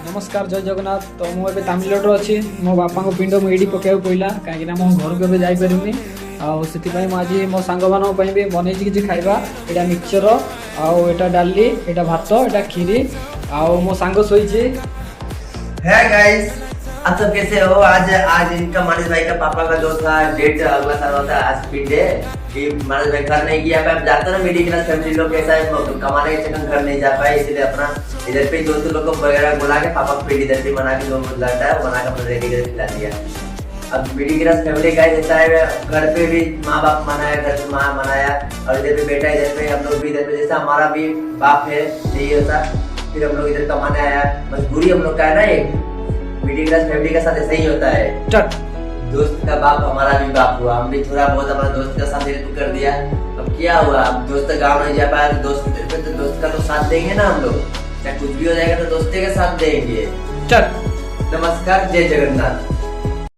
नमस्कार जय जगन्नाथ। तो मुझे तमिलनाडु अच्छी मो बापा को पिंड मुझे पकड़ पड़ा कहीं मो घर को जापरूनी आई आज मो सांग मानी बनई किसी खाइबा यहाँ मिक्सचर आटा डाली यहाँ भात यहाँ खीरी मो सांग सोई। है गाइस, आप सब कैसे हो? आज आज इनका मानस भाई का पापा का जो था डेट अगला साल होता है, आज पिंडे कि मानस भाई घर नहीं गया। मैं जाता ना मिडिल क्लास फैमिली लोग कैसा है, कमाने के चक्कर घर नहीं जा पाए, इसलिए अपना इधर पे दोस्तों लोग को वगैरह बुला के पापा को पिंडी इधर पे बना के लोग लगता है बना के अपना रेडी करके खिला दिया। अब मिडिल क्लास फैमिली का जैसा है, घर पे भी माँ बाप मनाया, घर पे माँ मनाया और इधर पे बेटा, इधर पे हम लोग भी इधर पे जैसा हमारा भी बाप है यही होता। फिर हम लोग इधर कमाने आया, मजबूरी हम लोग का है ना, एक मिडिल क्लास फैमिली के साथ ऐसा ही होता है। दोस्त का बाप हमारा भी बाप हुआ, हम भी थोड़ा बहुत अपना दोस्त का साथ हेल्प कर दिया। अब क्या हुआ, अब दोस्त गाँव नहीं जा पाया तो दोस्त का तो साथ देंगे ना हम लोग, चाहे कुछ भी हो जाएगा तो दोस्ते का साथ देंगे। चल नमस्कार, जय जगन्नाथ।